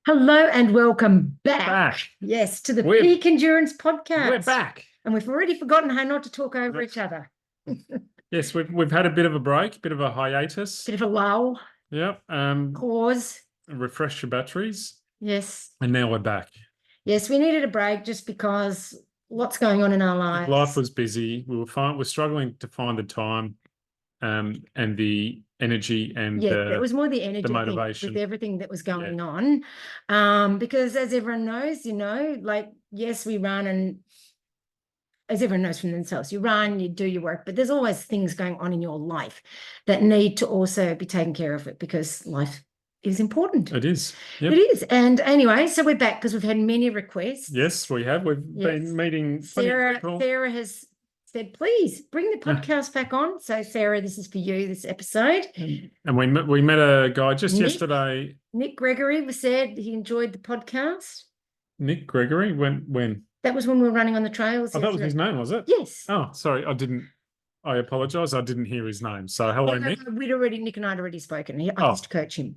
Hello and welcome back. Back. Yes, to the We're- Peak Endurance Podcast. We're back. And we've already forgotten how not to talk over each other. Yes, we've had a bit of a break, bit of a hiatus. Bit of a lull, Yep. pause. Refresh your batteries. Yes. And now we're back. Yes, we needed a break just because lots going on in our lives. Life was busy. We're struggling to find the time, and the energy and it was more the energy motivation with everything that was going on. Because as everyone knows, yes, we run, and as everyone knows from themselves, you run, you do your work, but there's always things going on in your life that need to also be taken care of, because life is important. It is. Yep. It is. And anyway, so we're back because we've had many requests. Yes, we have. We've been meeting. Sarah has said, please bring the podcast back on. So Sarah, this is for you, this episode. And we met a guy just yesterday. Nick Gregory said he enjoyed the podcast. Nick Gregory? When? That was when we were running on the trails. Oh, that was his name, was it? Yes. Oh, sorry. I apologise. I didn't hear his name. So hello, Nick. Nick and I had already spoken. I used to coach him.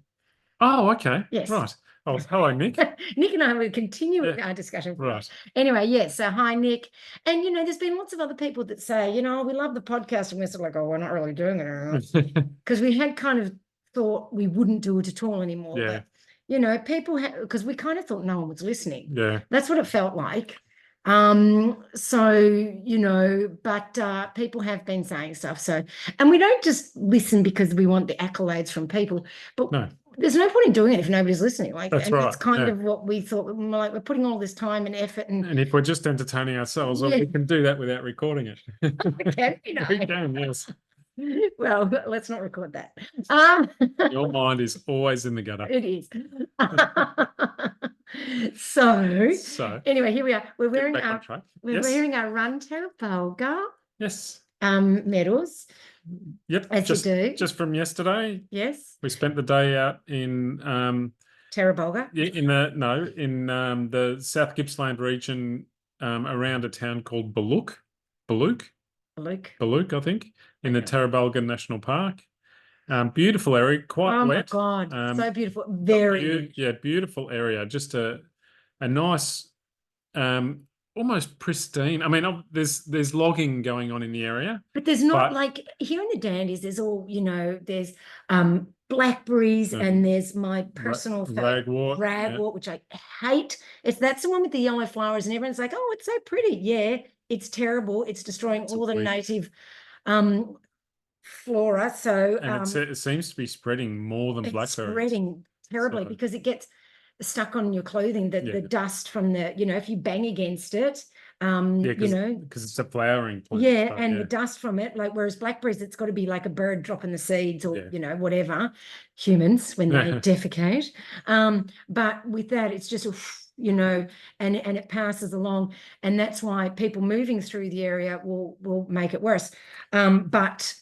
Oh, okay. Yes. Right. Oh, hello, Nick. Nick and I will continue our discussion. Right. Anyway, yes. So hi, Nick. And, there's been lots of other people that say, we love the podcast. And we're sort of like, oh, we're not really doing it. Because we had kind of thought we wouldn't do it at all anymore. Yeah. But, people because we kind of thought no one was listening. Yeah. That's what it felt like. But people have been saying stuff. So, and we don't just listen because we want the accolades from people, but no. There's no point in doing it if nobody's listening. That's right. It's kind of what we thought. We're putting all this time and effort, and if we're just entertaining ourselves, we can do that without recording it. We can, We can, yes. Well, let's not record that. Your mind is always in the gutter. It is. So anyway, here we are. We're wearing our Run Tarra Bulga. Yes. Medals. Yep. As you do. Just from yesterday. Yes. We spent the day out in Tarra Bulga. Yeah, in the South Gippsland region, around a town called Baluk, I think, in the Tarra Bulga National Park. Beautiful area, quite wet. Oh my God, so beautiful. Very. Beautiful area. Just a nice, almost pristine. I mean, there's logging going on in the area, but there's not like here in the Dandies. There's all there's blackberries, and there's my personal ragwort, which I hate. That's the one with the yellow flowers, and everyone's like, "Oh, it's so pretty." Yeah, it's terrible. It's destroying all the native flora. So it seems to be spreading more than blackberries. Spreading terribly because it gets stuck on your clothing, the dust from the, if you bang against it, because it's a flowering plant. The dust from it, whereas blackberries, it's got to be like a bird dropping the seeds or, whatever, humans when they defecate. But with that, it's just, and it passes along. And that's why people moving through the area will make it worse. But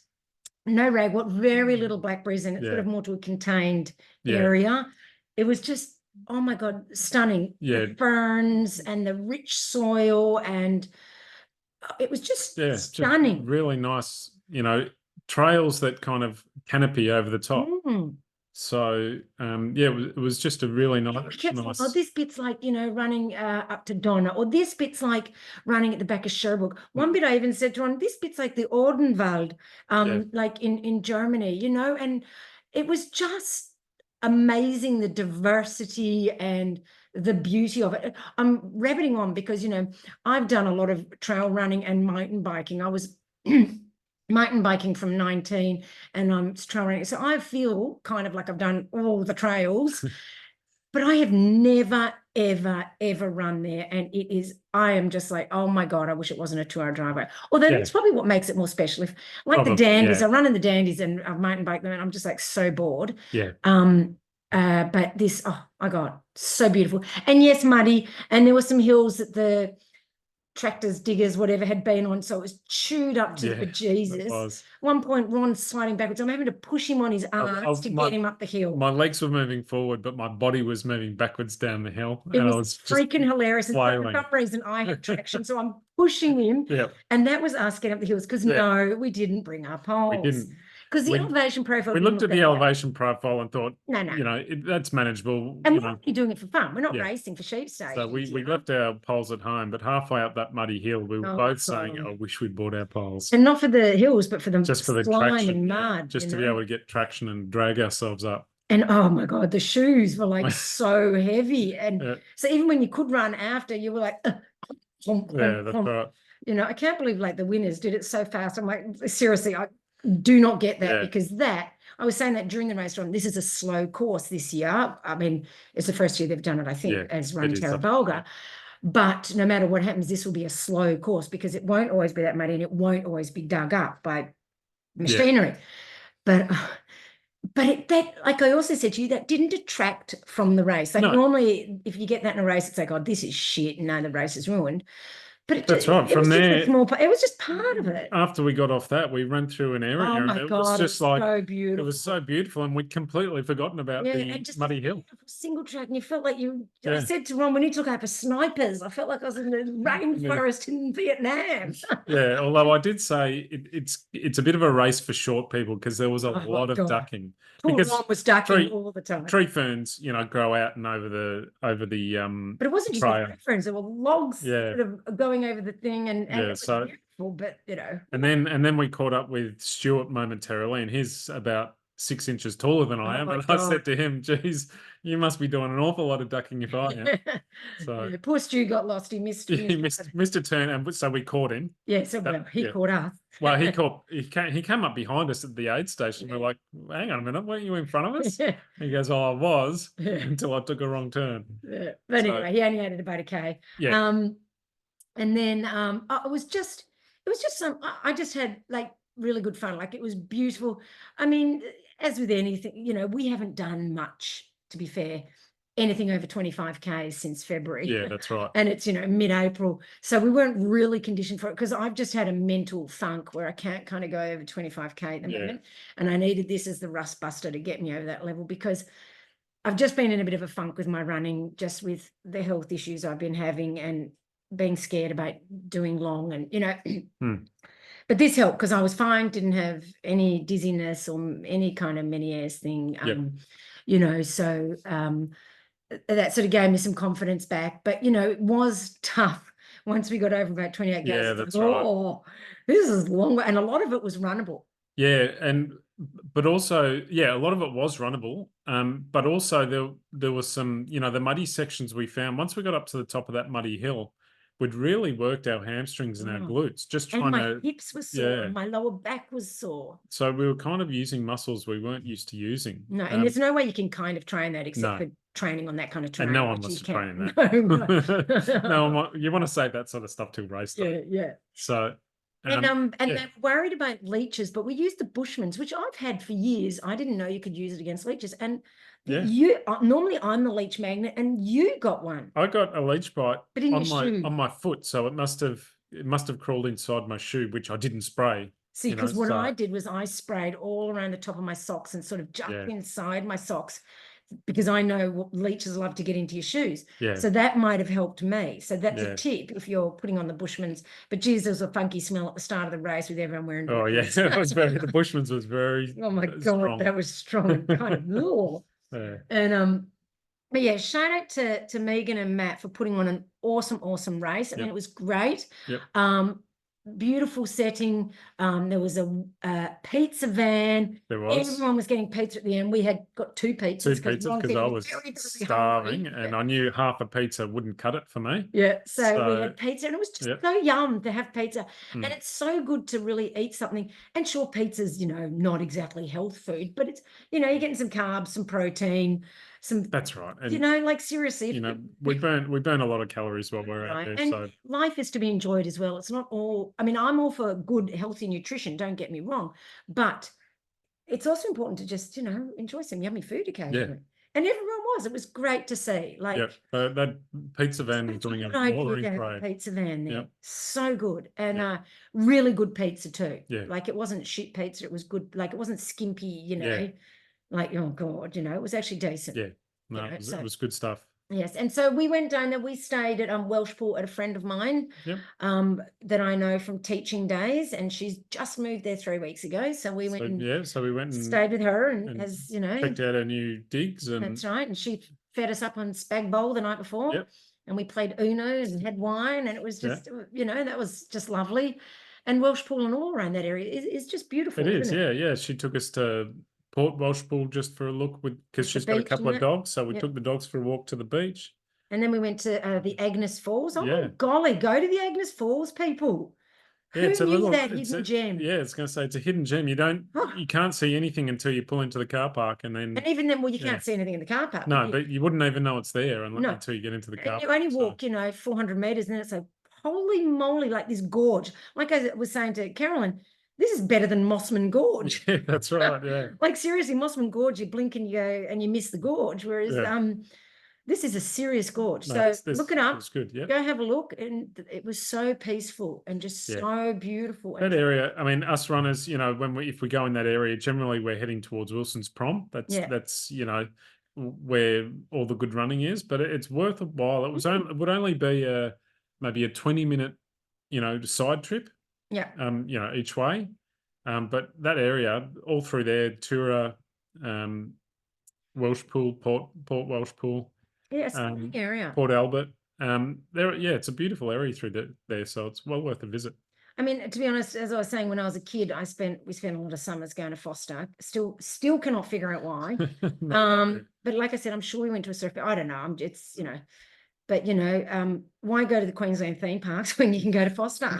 no ragwort, very little blackberries, and it's sort of more to a contained area. It was just, oh my God, stunning. The ferns and the rich soil, and it was just stunning. Just really nice, trails that kind of canopy over the top. So it was just a really nice. Oh, this bit's like running up to Donna, or this bit's like running at the back of Cherbourg. One bit I even said to Ron, this bit's like the Odenwald, like in Germany, and it was just amazing, the diversity and the beauty of it. I'm rabbiting on because I've done a lot of trail running and mountain biking. I was mountain biking from 19, and I'm trail running, so I feel kind of like I've done all the trails. But I have never ever run there, and I am just like, oh my God, I wish it wasn't a 2-hour driveway. Although that's probably what makes it more special. If the Dandies, I run in the Dandies and I've mountain biked them, and I'm just like so bored. But this, oh my God, so beautiful. And yes, muddy, and there were some hills that the tractors, diggers, whatever had been on, so it was chewed up to the bejesus. One point, Ron's sliding backwards. I'm having to push him on his arms to get him up the hill. My legs were moving forward, but my body was moving backwards down the hill. It was freaking hilarious. And for some reason, I had traction, so I'm pushing him. And that was us getting up the hills, because no, we didn't bring our poles. We didn't. because the elevation profile we didn't looked look at the that bad. elevation profile and thought, No. that's manageable. And we're only doing it for fun. We're not Yeah. racing for sheep stations. So we left our poles at home, but halfway up that muddy hill, we were both saying, "I wish we'd bought our poles." And not for the hills, but for the just for the slime traction, and mud. just to be able to get traction and drag ourselves up. And oh my God, the shoes were like so heavy. And so even when you could run after, you were like, that's right. I can't believe like the winners did it so fast. I'm like, seriously, I do not get that because I was saying that during the race, this is a slow course this year. I mean, it's the first year they've done it, I think, as run Tarra Bulga. But no matter what happens, this will be a slow course because it won't always be that muddy and it won't always be dug up by machinery. But that, like I also said to you, that didn't detract from the race. Like normally, if you get that in a race, it's like, oh, this is shit, and now the race is ruined. But that's right. From there, it was just part of it. After we got off that, we ran through an area. Oh my it God, was just like so beautiful. It was so beautiful, and we'd completely forgotten about the muddy hill. Single track, and you felt like you. I said to Ron, we need to look out for snipers. I felt like I was in the rainforest in Vietnam. Yeah, although I did say it's a bit of a race for short people because there was a lot of ducking. Poor Ron was ducking all the time. Tree ferns, grow out and over the But it wasn't just tree ferns; there were logs sort of going over the thing, and it was beautiful. But and then we caught up with Stuart momentarily, and he's about 6 inches taller than I am, and I said to him, "Geez, you must be doing an awful lot of ducking if I am." So poor Stu got lost. He missed a turn, and so we caught him. Yeah, so he caught us. Well, he came up behind us at the aid station. We're like, "Hang on a minute, weren't you in front of us?" He goes, "Oh, I was," until I took a wrong turn. But anyway, he only added about a K. And then it was just I just had like really good fun. Like it was beautiful. I mean, as with anything, we haven't done much, to be fair, anything over 25K since February. Yeah, that's right. And it's, mid-April. So we weren't really conditioned for it because I've just had a mental funk where I can't kind of go over 25K at the moment. And I needed this as the rust buster to get me over that level because I've just been in a bit of a funk with my running, just with the health issues I've been having and being scared about doing long and, But this helped because I was fine, didn't have any dizziness or any kind of mini-ass thing, so that sort of gave me some confidence back. But, it was tough once we got over about 28 Yeah, goes. that's right. This is long. And a lot of it was runnable. Yeah, but also, a lot of it was runnable. But also there was some, the muddy sections we found. Once we got up to the top of that muddy hill, we'd really worked our hamstrings and our glutes, just trying to. And my hips were sore, and my lower back was sore. So we were kind of using muscles we weren't used to using. No, and there's no way you can kind of train that except for training on that kind of terrain. And no one wants to train that. No, you want to save that sort of stuff till race day. Yeah. So. And they're worried about leeches, but we use the Bushmans, which I've had for years. I didn't know you could use it against leeches. And normally I'm the leech magnet, and you got one. I got a leech bite on my foot, so it must have crawled inside my shoe, which I didn't spray. See, because what I did was I sprayed all around the top of my socks and sort of jumped inside my socks. Because I know what leeches love to get into your shoes. Yeah. So that might have helped me. So that's a tip if you're putting on the Bushmans. But geez, there was a funky smell at the start of the race with everyone wearing. Oh, yeah. The Bushmans was very. Oh, my God. Strong. That was strong and kind of raw. Yeah. And, but yeah, shout out to Megan and Matt for putting on an awesome race. I mean, it was great. Yep. Beautiful setting. There was a pizza van. There was. Everyone was getting pizza at the end. We had got two pizzas because I was starving, and I knew half a pizza wouldn't cut it for me. Yeah, so we had pizza, and it was just so yum to have pizza. And it's so good to really eat something. And sure, pizza's not exactly health food, but it's you're getting some carbs, some protein. That's right. And, like seriously, we burn a lot of calories while we're out there. And so life is to be enjoyed as well. It's not all. I mean, I'm all for good, healthy nutrition. Don't get me wrong, but it's also important to just enjoy some yummy food occasionally. Yeah. And everyone was. It was great to see. Like that pizza van was doing a roaring parade. Pizza van there, so good, and really good pizza too. Yeah. Like it wasn't shit pizza. It was good. Like it wasn't skimpy. Like, oh God, it was actually decent. Yeah, no, it was good stuff. Yes, and so we went down there. We stayed at Welshpool at a friend of mine, Yep. that I know from teaching days, and she's just moved there 3 weeks ago. So we went So and yeah, so we went and stayed with her, and as you know, checked out our new digs, and that's right. And she fed us up on spag bowl the night before, yep, and we played Uno and had wine, and it was yeah, just, that was just lovely. And Welshpool and all around that area is just beautiful, it is. isn't it? Yeah, yeah. She took us to Port Welshpool just for a look because With the she's got a beach couple and of that. dogs, so we Yep. took the dogs for a walk to the beach. And then we went to the Agnes Falls. Oh Yeah. golly, go to the Agnes Falls, people. Yeah, Who it's a knew little. that It's hidden a, gem? yeah, it's going to say it's a hidden gem. You can't see anything until you pull into the car park, and And then even then, well, you yeah, can't see anything in the car park. no, but you wouldn't even know it's there No, until you get into the and car you park. only So, walk, 400 meters, and then it's like, holy moly, like this gorge. Like I was saying to Carolyn, this is better than Mossman Gorge. yeah, that's right. Yeah, Like seriously, Mossman Gorge, you blink and you go and you miss the gorge. Whereas yeah. this is a serious gorge. No, So this look it up, was good. Yeah, go have a look, and it was so peaceful and just yeah. so beautiful. That And area. I mean, us runners, if we go in that area, generally we're heading towards Wilson's Prom. yeah, That's where all the good running is. But it's worth a while. It would only be maybe a 20-minute side trip. yeah. Each way. But that area, all through there, Tura, Welshpool, Port Welshpool, Yeah, it's a stunning area. Port Albert. It's a beautiful area through there, so it's well worth a visit. I mean, to be honest, as I was saying, when I was a kid, we spent a lot of summers going to Foster. Still cannot figure out why. No, But like I said, I'm sure we went to a surf. I don't know. But why go to the Queensland theme parks when you can go to Foster?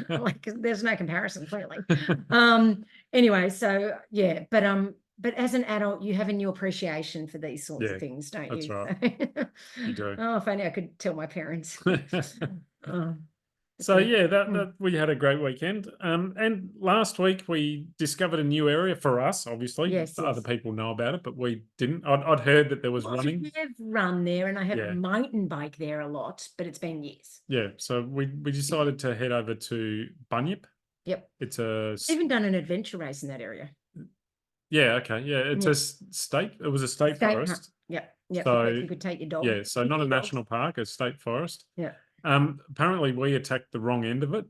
Like, there's no comparison, clearly. Anyway, so yeah, but as an adult, you have a new appreciation for these sorts Yeah, of things, don't that's you? right. You do. Oh, if only I could tell my parents. Oh, So but, yeah, that we had a great weekend. And last week we discovered a new area for us. Obviously, yes, other yes. people know about it, but we didn't. I'd heard that there was Well, running. I have run there, and I have Yeah, mountain bike there a lot, but it's been years. yeah. So we decided to head over to Bunyip. Yep. It's a I've even done an adventure race in that area. yeah, okay, yeah. It's Yeah. a state. It was a state State forest. park. Yep. Yep. So Because you could take your dog. yeah, so not a national park, a state forest. Yeah. Apparently we attacked the wrong end of it.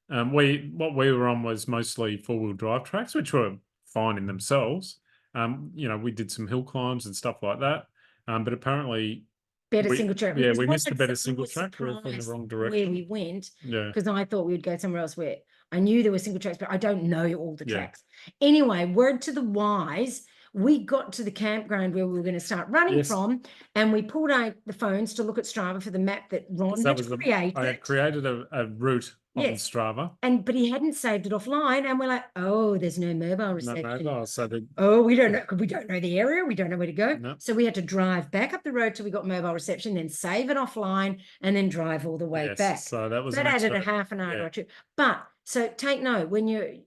What we were on was mostly 4-wheel drive tracks, which were fine in themselves. We did some hill climbs and stuff like that. But apparently Better single track. we Because missed a once better I single was track. We were in the surprised wrong where direction. we went, Yeah, because I thought we would go somewhere else where I knew there were single tracks, but I don't know all the Yeah. tracks. Anyway, word to the wise, we got to the campground where we were going to start running Yes. from, and we pulled out the phones to look at Strava for the map that Ron that had was created. I had created a route on Yes. Strava. But he hadn't saved it offline, and we're like, oh, there's no mobile No reception. mobile, so Oh, we don't know. We don't know the area. We don't know where to go. No. So we had to drive back up the road till we got mobile reception, then save it offline, and then drive all the way yes, back. so that was That an added a extra, half an hour yeah. or two. But so take note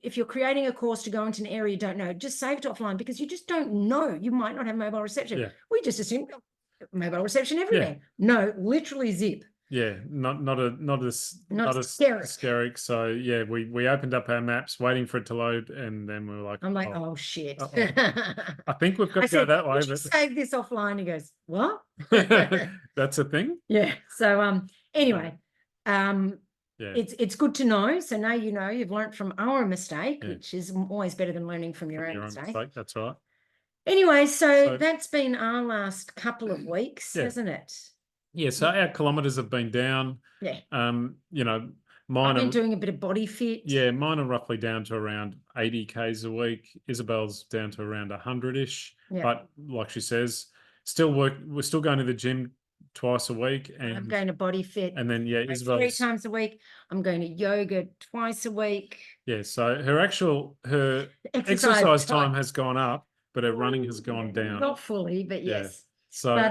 if you're creating a course to go into an area you don't know, just save it offline, because you just don't know. You might not have mobile reception. Yeah. We just assumed mobile reception everywhere. No, literally zip. Yeah, not as scary. scary. So yeah, we opened up our maps, waiting for it to load, and then we were like, I'm like, oh shit. I think we've got I to go said, that way. "Would you save this offline?" He goes, what? But that's a thing. Yeah. So anyway, Yeah, it's good to know. So now you've learned from our mistake, Yeah. which is always better than learning from your own mistake. That's right. Anyway, so So- that's been our last couple of weeks, Yeah. hasn't it? Yeah, so our kilometers have been down. Yeah. Mine I've been are doing a bit of body fit. yeah, mine are roughly down to around 80 k's a week. Isabel's down to around 100-ish. Yeah. But like she says, we're still going to the gym twice a week, I'm and going to body fit and then yeah, like 3 Isabel's times a week. I'm going to yoga twice a week. yeah. So her exercise time has gone up, but her running has gone down. Not fully, but Yeah. yes. So But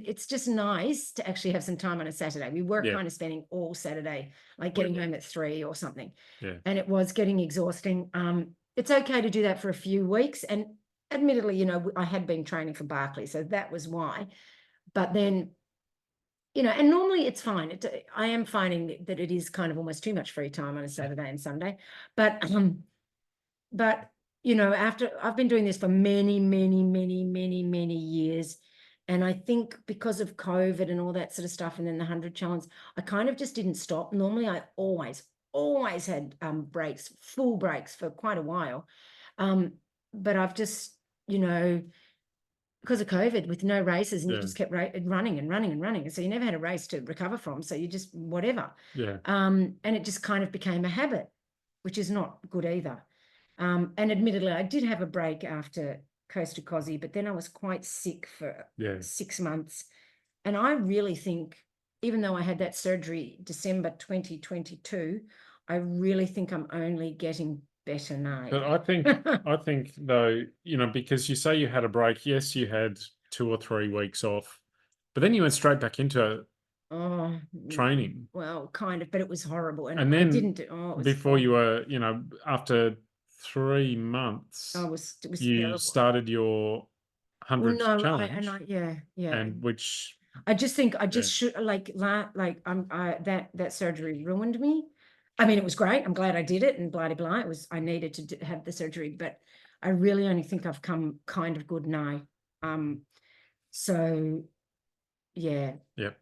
it's just nice to actually have some time on a Saturday. We were Yeah. kind of spending all Saturday, like getting home at 3 or something. Yeah. And it was getting exhausting. It's okay to do that for a few weeks. And admittedly, I had been training for Barclay, so that was why. But then, and normally it's fine. I am finding that it is kind of almost too much free time on a Saturday and Sunday. But after I've been doing this for many, many, many, many, many years, And I think because of COVID and all that sort of stuff, and then the 100 challenge, I kind of just didn't stop. Normally, I always had breaks, full breaks for quite a while. But I've just, you know, because of COVID with no races, and you just kept running and running and running. And so you never had a race to recover from. So you just whatever. Yeah. And it just kind of became a habit, which is not good either. And admittedly, I did have a break after Coast to Cozzy, but then I was quite sick for 6 months. And I really think, even though I had that surgery December 2022, I really think I'm only getting better now. But I think though, you know, because you say you had a break, yes, you had 2 or 3 weeks off, but then you went straight back into training. Well, kind of, but it was horrible. And I then didn't do, it was before you were, you know, after 3 months, it was you terrible. started your 100 No, challenge, yeah. and which I just think I just should that surgery ruined me. I mean, it was great. I'm glad I did it, and blah blah blah. It was, I needed to have the surgery, but I really only think I've come kind of good now. So yeah,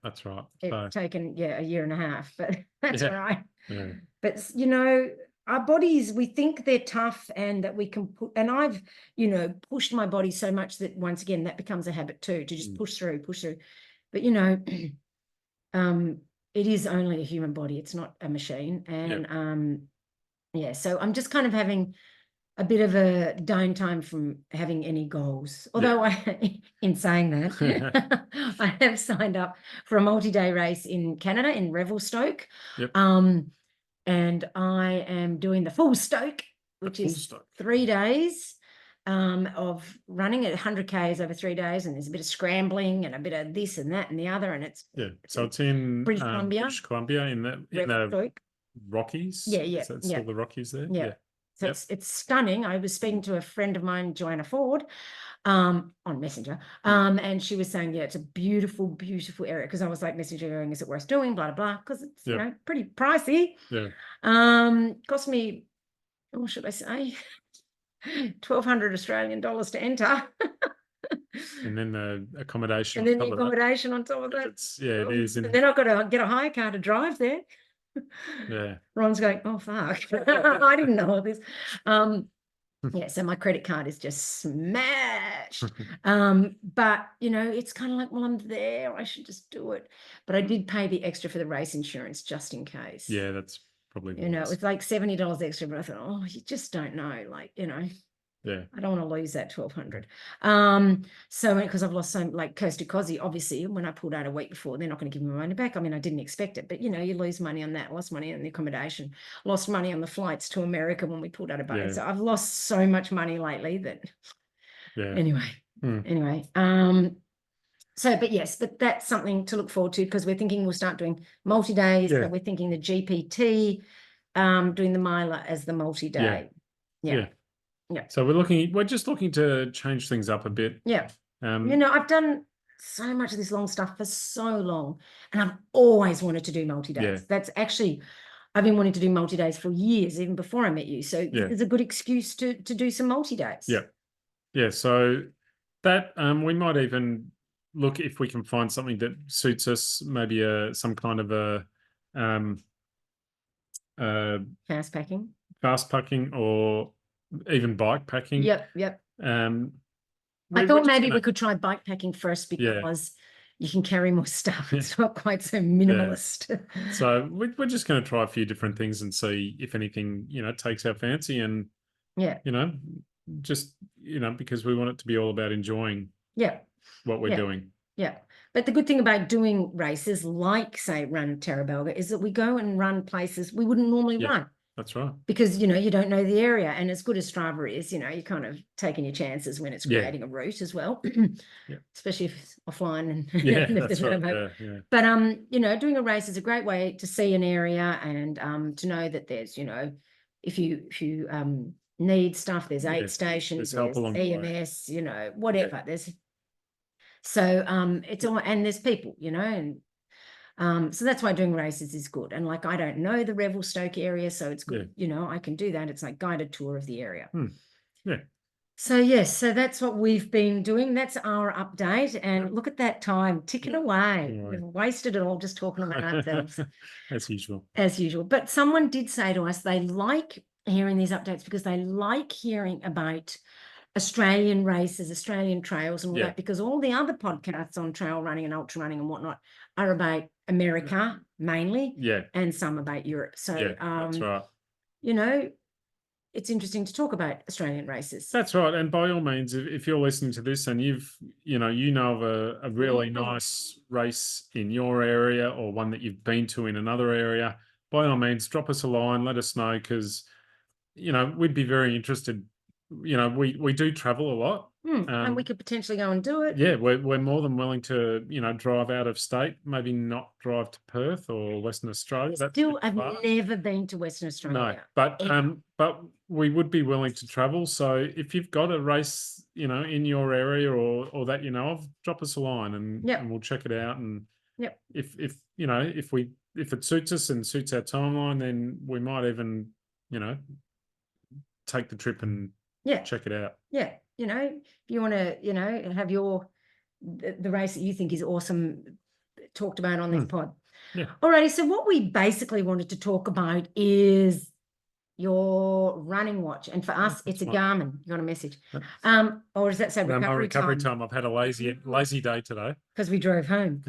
that's right. it's taken a year and a half, but that's all right. Yeah. But you know, our bodies, we think they're tough and that we can put, and I've, you know, pushed my body so much that once again that becomes a habit too, to just push through. But you know, it is only a human body, it's not a machine. And so I'm just kind of having a bit of a downtime from having any goals. Although in saying that, I have signed up for a multi-day race in Canada, in Revelstoke. And I am doing the full Stoke, which is 3 days of running at 100 Ks over 3 days. And there's a bit of scrambling and a bit of this and that and the other. And it's so it's in British Columbia. in the Rockies. Is that still the Rockies there? So it's stunning. I was speaking to a friend of mine, Joanna Ford, on Messenger, and she was saying, it's a beautiful, beautiful area. Because I was like messaging her, is it worth doing? Blah blah blah. Because it's you know, pretty pricey. Cost me, what should I say, 1,200 Australian dollars to enter. And then the accommodation. And then the accommodation on top of that. It is. And then I've got to get a hire car to drive there. Ron's going, oh fuck. I didn't know all this. So my credit card is just smashed. But you know, it's kind of like, well, I'm there, I should just do it. But I did pay the extra for the race insurance just in case. Yeah, that's probably, you know, it was like $70 extra, but I thought, oh, you just don't know, like, you know. I don't want to lose that 1,200. So because I've lost so, like Coast to Cozzy, obviously when I pulled out a week before, they're not going to give me my money back. I mean, I didn't expect it, but you know, you lose money on that, lost money on the accommodation, lost money on the flights to America when we pulled out a boat. So I've lost so much money lately that anyway. So, but that's something to look forward to, because we're thinking we'll start doing multi-days. So we're thinking the GPT, doing the miler as the multi-day. So we're just looking to change things up a bit. You know, I've done so much of this long stuff for so long, and I've always wanted to do multi-days. That's actually, I've been wanting to do multi-days for years, even before I met you. So it's a good excuse to do some multi-days. So that we might even look if we can find something that suits us, maybe some kind of a fast packing or even bike packing. I thought maybe we could try bike packing first, because you can carry more stuff. It's not quite so minimalist. So we're just going to try a few different things and see if anything, you know, takes our fancy. And you know, just, you know, because we want it to be all about enjoying what we're doing. But the good thing about doing races like, say, run Tarra Bulga, is that we go and run places we wouldn't normally run. That's right. Because, you know, you don't know the area. And as good as Strava is, you know, you're kind of taking your chances when it's creating a route as well. Especially if it's offline and that's right. But you know, doing a race is a great way to see an area and to know that there's, you know, if you need stuff, there's aid stations, there's EMS, you know, whatever. There's it's all, and there's people, you know, and so that's why doing races is good. And like, I don't know the Revelstoke area, so it's good. You know, I can do that. It's like guided tour of the area. So yes, so that's what we've been doing. That's our update. And look at that time ticking away. Right. We've wasted it all just talking about ourselves As usual. as usual. But someone did say to us they like hearing these updates because they like hearing about Australian races, Australian trails, and all Yeah. that, because all the other podcasts on trail running and ultra running and whatnot are about America mainly, Yeah. and some about Europe. So, Yeah. That's right. you know, it's interesting to talk about Australian races. That's right. And by all means, if you're listening to this and you know of a really nice race in your area or one that you've been to in another area, by all means, drop us a line, let us know, because, we'd be very interested. We do travel a lot. And we could potentially go and do it. Yeah, we're more than willing to, drive out of state, maybe not drive to Perth or Western Australia. That's a Still, bit I've far. never been to Western No, Australia. but we would be willing to travel. So if you've got a race, in your area or that you know of, drop us a line and Yep. and we'll check it out. And Yep. if it suits us and suits our timeline, then we might even, take the trip and check it out. Yeah. If you want to, have the race that you think is awesome talked about on this pod. Yeah. Alrighty. So what we basically wanted to talk about is your running watch. And for us, it's a Garmin. You got a message. Or does that say No, my recovery time? time. I've had a lazy day today. Because we drove home.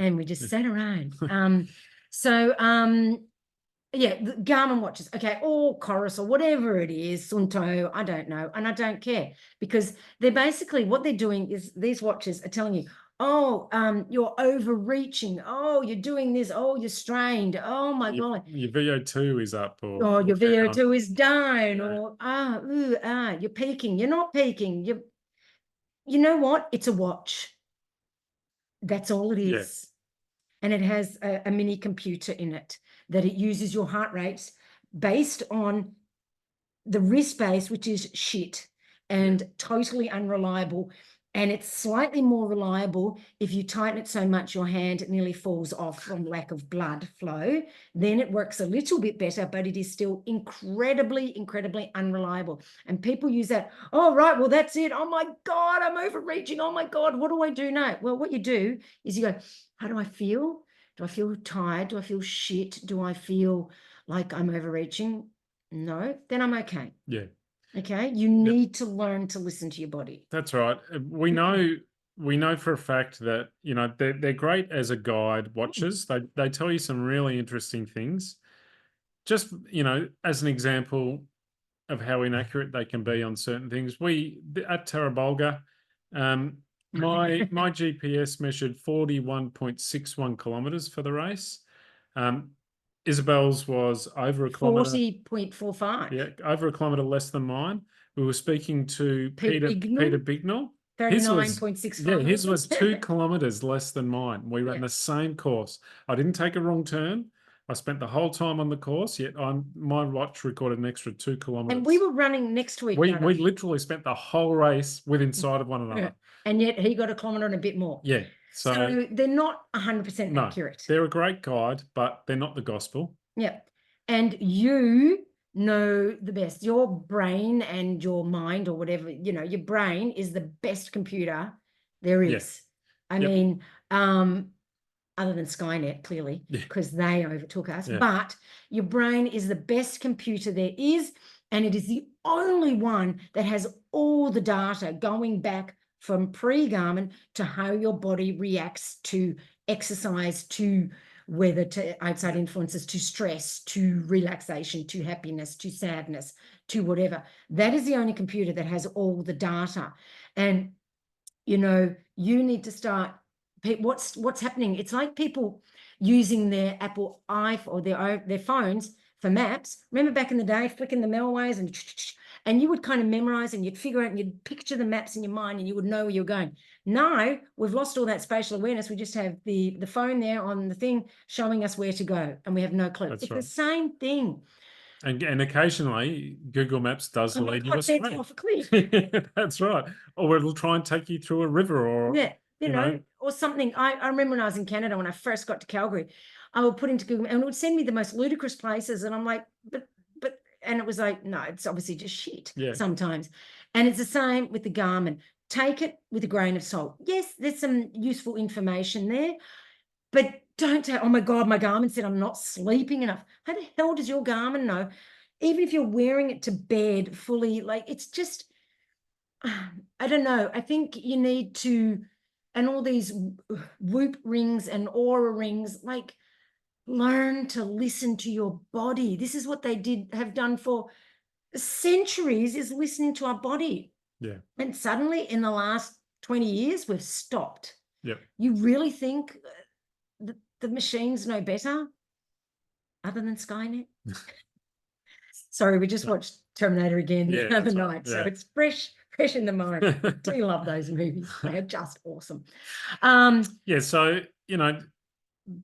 And we just sat around. Yeah, the Garmin watches, okay, or Chorus or whatever it is, Sunto, I don't know, and I don't care, because they're basically, what they're doing is these watches are telling you, oh, you're overreaching, oh, you're doing this, oh, you're strained, oh my God. Your VO2 is up, or your down. VO2 is down, Yeah. or you're peaking, you're not peaking, you know what? It's a watch. That's all it is. And it has a mini computer in it that it uses your heart rates based on the wrist base, which is shit and totally unreliable. And it's slightly more reliable if you tighten it so much your hand nearly falls off from lack of blood flow. Then it works a little bit better, but it is still incredibly, incredibly unreliable. And people use that, oh, right, well, that's it. Oh, my God, I'm overreaching. Oh, my God, what do I do now? Well, what you do is you go, how do I feel? Do I feel tired? Do I feel shit? Do I feel like I'm overreaching? No, then I'm okay. Yeah. Okay. You need to learn to listen to your body. That's right. We know for a fact that, they're great as a guide watches. They tell you some really interesting things. Just, as an example of how inaccurate they can be on certain things. At Tarra Bulga, my GPS measured 41.61 kilometers for the race. Isabel's was over a kilometer. 40.45. Yeah, over a kilometer less than mine. We were speaking to Peter Bignell. 39.65. Yeah, his was 2 kilometers less than mine. We ran the same course. I didn't take a wrong turn. I spent the whole time on the course, yet my watch recorded an extra 2 kilometers. And we were running next to each other. We literally spent the whole race within sight of one another. And yet he got a kilometer and a bit more. Yeah. So they're not 100% accurate. They're a great guide, but they're not the gospel. Yeah. And you know the best. Your brain and your mind, or whatever, your brain is the best computer there is. I mean, other than Skynet, clearly, because they overtook us. But your brain is the best computer there is, and it is the only one that has all the data going back from pre-Garmin to how your body reacts to exercise, to weather, to outside influences, to stress, to relaxation, to happiness, to sadness, to whatever. That is the only computer that has all the data. And, you need to start, what's happening. It's like people using their Apple iPhone or their phones for maps. Remember back in the day, flicking the mailways and you would kind of memorize and you'd figure out and you'd picture the maps in your mind and you would know where you're going. Now we've lost all that spatial awareness. We just have the phone there on the thing showing us where to go and we have no clue. It's the same thing. And occasionally Google Maps does lead you astray. Off a cliff. That's right. Or it'll try and take you through a river or or something. I remember when I was in Canada, when I first got to Calgary, I would put into Google and it would send me the most ludicrous places. And I'm like, but and it was like, no, it's obviously just shit Yeah. sometimes. And it's the same with the Garmin. Take it with a grain of salt. Yes, there's some useful information there, but don't say, oh my God, my Garmin said I'm not sleeping enough. How the hell does your Garmin know? Even if you're wearing it to bed fully, like it's just, I don't know. I think you need to, and all these Whoop rings and Aura rings, like learn to listen to your body. This is what they have done for centuries, is listening to our body. Yeah. And suddenly in the last 20 years, we've stopped. Yep. You really think the machines know better other than Skynet? Sorry, we just watched Terminator again the other night. So it's fresh in the mind. Do you love those movies? They are just awesome. Yeah, so, you know,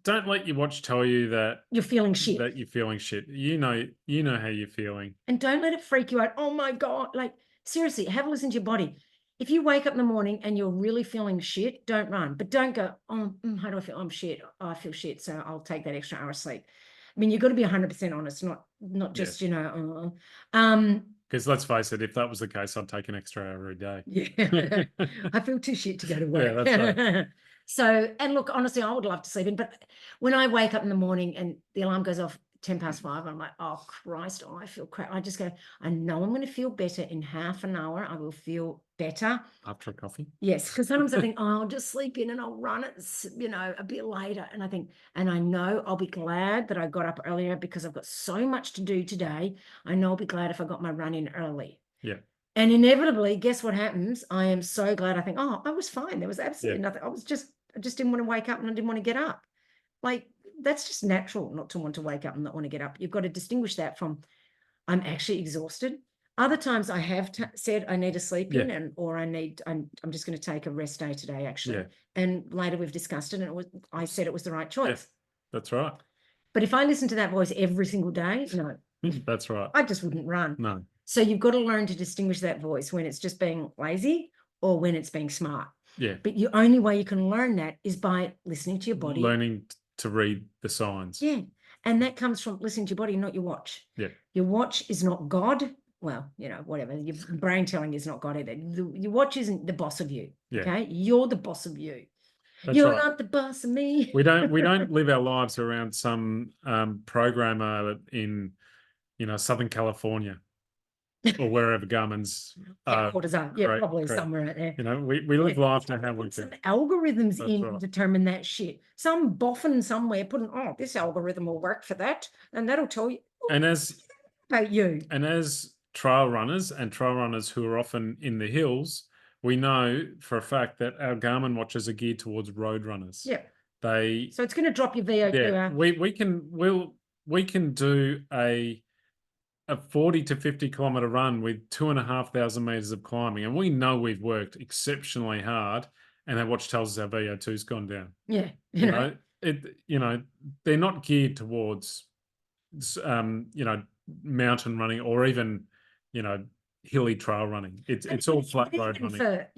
don't let your watch tell you that you're feeling shit. That you're feeling shit. You know how you're feeling. And don't let it freak you out. Oh my God. Like, seriously, have a listen to your body. If you wake up in the morning and you're really feeling shit, don't run. But don't go, oh, how do I feel? I'm shit. Oh, I feel shit. So I'll take that extra hour of sleep. I mean, you've got to be 100% honest, not just, because let's face it, if that was the case, I'd take an extra hour a day. Yeah. I feel too shit to go to work. Yeah, that's right. So, and look, honestly, I would love to sleep in, but when I wake up in the morning and the alarm goes off 5:10, I'm like, oh Christ, I feel crap. I just go, I know I'm going to feel better in half an hour. I will feel better. After a coffee? Yes, because sometimes I think, oh, I'll just sleep in and I'll run it, a bit later. And I think, and I know I'll be glad that I got up earlier because I've got so much to do today. I know I'll be glad if I got my run in early. Yeah. And inevitably, guess what happens? I am so glad. I think, oh, I was fine. There was absolutely nothing. I just didn't want to wake up and I didn't want to get up. Like, that's just natural not to want to wake up and not want to get up. You've got to distinguish that from, I'm actually exhausted. Other times I have said I need to sleep in, or I'm just going to take a rest day today, actually. Yeah. And later we've discussed it, and I said it was the right choice. That's right. But if I listen to that voice every single day, no. That's right. I just wouldn't run. No. So you've got to learn to distinguish that voice when it's just being lazy or when it's being smart. Yeah. But the only way you can learn that is by listening to your body. Learning to read the signs. Yeah. And that comes from listening to your body, not your watch. Yeah. Your watch is not God. Well, whatever. Your brain telling you is not God either. Your watch isn't the boss of you. Yeah. Okay. You're the boss of you. That's You're right. not the boss of me. We don't live our lives around some programmer in Southern California or wherever Garmin's headquarters are. Yeah, probably somewhere out there. We live life to how we some feel. algorithms That's in right. determine that shit. Some boffin somewhere putting, this algorithm will work for that, and that'll tell you about you. And as trail runners who are often in the hills, we know for a fact that our Garmin watches are geared towards road runners. Yeah. So it's going to drop your VO2. Yeah, we can do a 40 to 50 kilometer run with 2,500 meters of climbing, and we know we've worked exceptionally hard, and our watch tells us our VO2's gone down. Yeah, they're not geared towards mountain running or even hilly trail running. It's all flat road running. For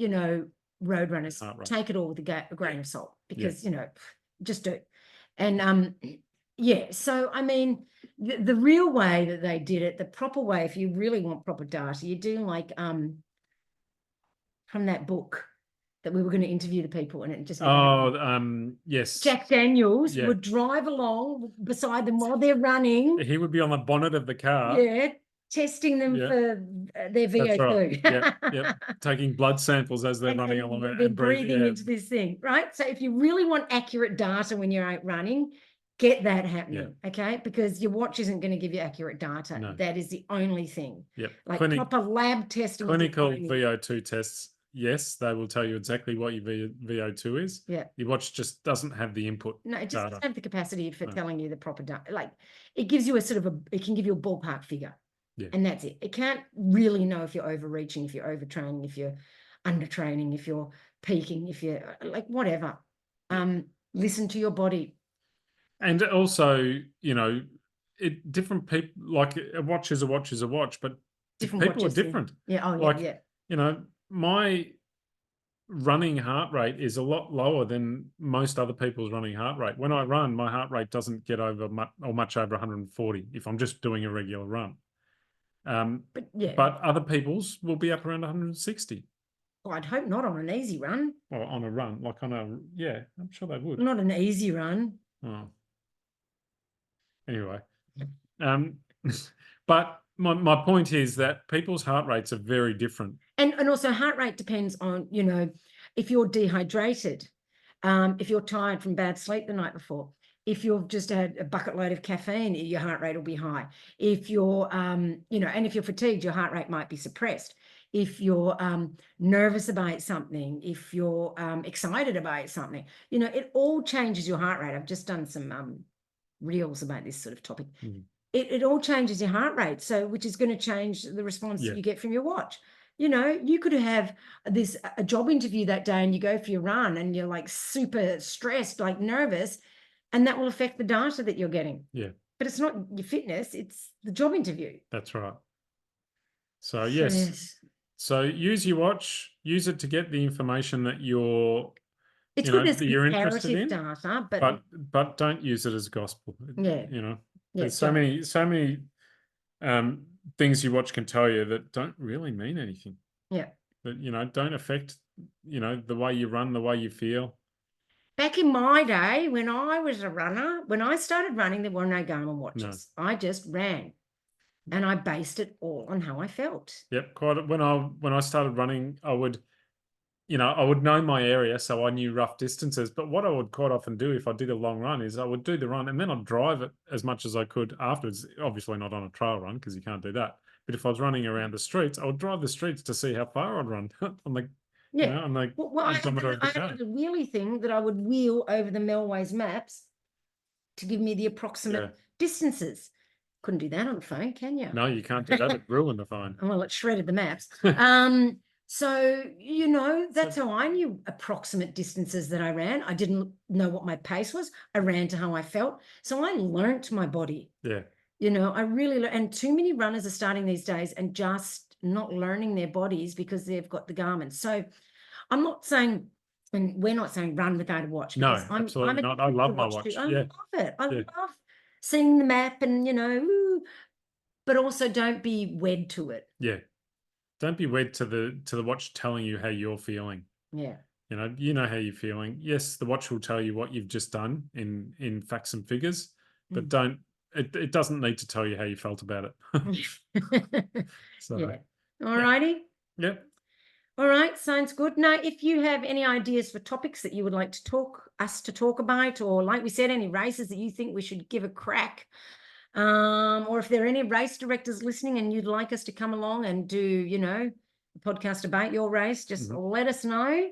road runners, take it all with a grain of salt, because just do it. And so I mean, the real way that they did it, the proper way, if you really want proper data, you do like from that book that we were going to interview the people, and it just yes, Jack Daniels would drive along beside them while they're running. He would be on the bonnet of the car, testing them for their VO2. Right. Yep. Taking blood samples as they're running along and breathing into this thing, right? So if you really want accurate data when you're out running, get that happening, okay? Because your watch isn't going to give you accurate data. No. That is the only thing. Yep. Like proper lab testing. Clinical VO2 tests, yes, they will tell you exactly what your VO2 is. Yeah. Your watch just doesn't have the input. No, it just doesn't have the capacity for telling you the proper data. Like, it gives you it can give you a ballpark figure. Yeah. And that's it. It can't really know if you're overreaching, if you're overtraining, if you're undertraining, if you're peaking, if you're like whatever. Listen to your body. And also, different people, like a watch is a watch is a watch, but different people are different. Yeah. My running heart rate is a lot lower than most other people's running heart rate. When I run, my heart rate doesn't get over much over 140 if I'm just doing a regular run. But yeah, But other people's will be up around 160. well, I'd hope not on an easy run. Or on a run, like on a, yeah, I'm sure they would. Not an easy run. Oh. Anyway, but my point is that people's heart rates are very different. And also heart rate depends on, you know, if you're dehydrated, if you're tired from bad sleep the night before, if you've just had a bucket load of caffeine, your heart rate will be high. If you're, you know, and if you're fatigued, your heart rate might be suppressed. If you're nervous about something, if you're excited about something, you know, it all changes your heart rate. I've just done some reels about this sort of topic. It all changes your heart rate. So, which is going to change the response that you get from your watch. You know, you could have a job interview that day and you go for your run and you're like super stressed, like nervous, and that will affect the data that you're getting. Yeah. But it's not your fitness, it's the job interview. That's right. So yes. So use your watch, use it to get the information that you're, it's you know, good as that you're interested in, data, but don't use it as gospel. Yeah. You know, Yeah, there's so many things your watch can tell you that don't really mean anything. Yeah. That, you know, don't affect, you know, the way you run, the way you feel. Back in my day, when I was a runner, when I started running, there were no Garmin watches. No. I just ran, and I based it all on how I felt. Yep, quite. When I started running, I would, you know, I would know my area, so I knew rough distances. But what I would quite often do if I did a long run is I would do the run and then I'd drive it as much as I could afterwards. Obviously not on a trail run because you can't do that. But if I was running around the streets, I would drive the streets to see how far I'd run on the, you know, on the odometer of the car. I had a wheelie thing that I would wheel over the Melways maps to give me the approximate distances. Couldn't do that on the phone, can you? No, you can't do that. It ruined the phone. Well, it shredded the maps. So, you know, that's how I knew approximate distances that I ran. I didn't know what my pace was. I ran to how I felt. So I learnt my body. Yeah. You know, I really, and too many runners are starting these days and just not learning their bodies because they've got the Garmin. So I'm not saying, and we're not saying run without a watch. No, absolutely not. I love my watch. I love it. I love seeing the map and, you know, but also don't be wed to it. Yeah. Don't be wed to the watch telling you how you're feeling. Yeah. You know how you're feeling. Yes, the watch will tell you what you've just done in facts and figures, but it doesn't need to tell you how you felt about it. So, yeah. All righty. Yep. All right, sounds good. Now, if you have any ideas for topics that you would like to us to talk about, or like we said, any races that you think we should give a crack, or if there are any race directors listening and you'd like us to come along and do, you know, a podcast about your race, just let us know.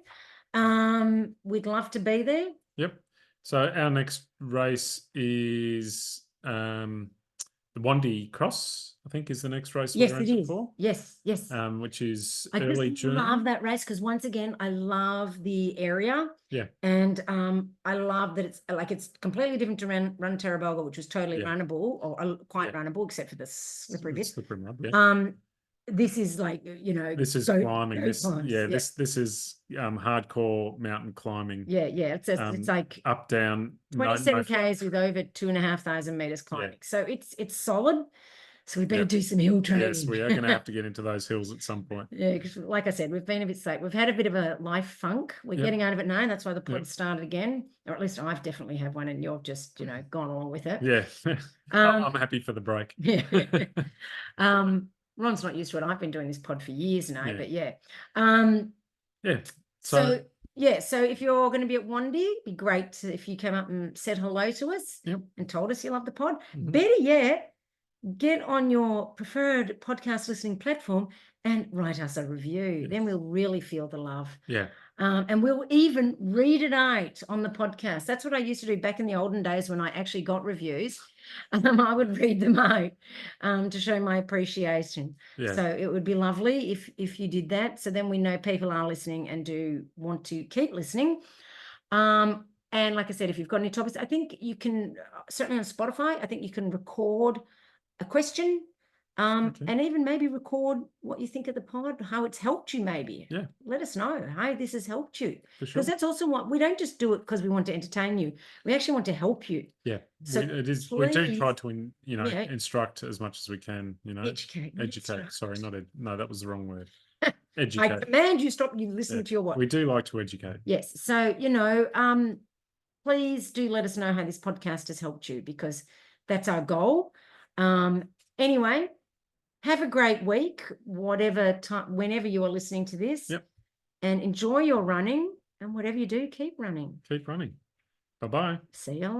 We'd love to be there. Yep. So our next race is the Wandy Cross, I think, is the next race. Yes, it is. For. Yes. Which is I early June. I love that race because once again, I love the area. Yeah. And I love that it's completely different to run Tarra Bulga, which was totally runnable or quite runnable, except for the slippery bit. Slippery mud, yeah. This is like, you know, this is climbing. This is hardcore mountain climbing. Yeah. It's like up, down, 27 Ks with over 2,500 meters climbing. Yeah. So it's solid. So we better do some hill training. Yes, we are going to have to get into those hills at some point. Yeah, because like I said, we've been a bit late. We've had a bit of a life funk. We're getting out of it now. And that's why the pod started again. Or at least I've definitely had one and you've just, you know, gone along with it. Yeah. I'm happy for the break. Yeah. Ron's not used to it. I've been doing this pod for years now, but yeah. So if you're going to be at Wandy, it'd be great if you came up and said hello to us and told us you love the pod. Better yet, get on your preferred podcast listening platform and write us a review. Then we'll really feel the love. Yeah. And we'll even read it out on the podcast. That's what I used to do back in the olden days when I actually got reviews. I would read them out to show my appreciation. Yeah. So it would be lovely if you did that. So then we know people are listening and do want to keep listening. And like I said, if you've got any topics, I think you can, certainly on Spotify, I think you can record a question Okay. And even maybe record what you think of the pod, how it's helped you maybe. Yeah. Let us know how this has helped you. For sure. Because that's also what, we don't just do it because we want to entertain you. We actually want to help you. Yeah. So We do try please, to, yeah, instruct as much as we can, educate. not educate. instruct. Sorry, no, that was the wrong word. I Educate. command you stop you listening Yeah. to your what? We do like to educate. Yes. So, please do let us know how this podcast has helped you, because that's our goal. Anyway, have a great week, whatever time, whenever you are listening to this. Yep. And enjoy your running, and whatever you do, keep running. Keep running. Bye-bye. See you later.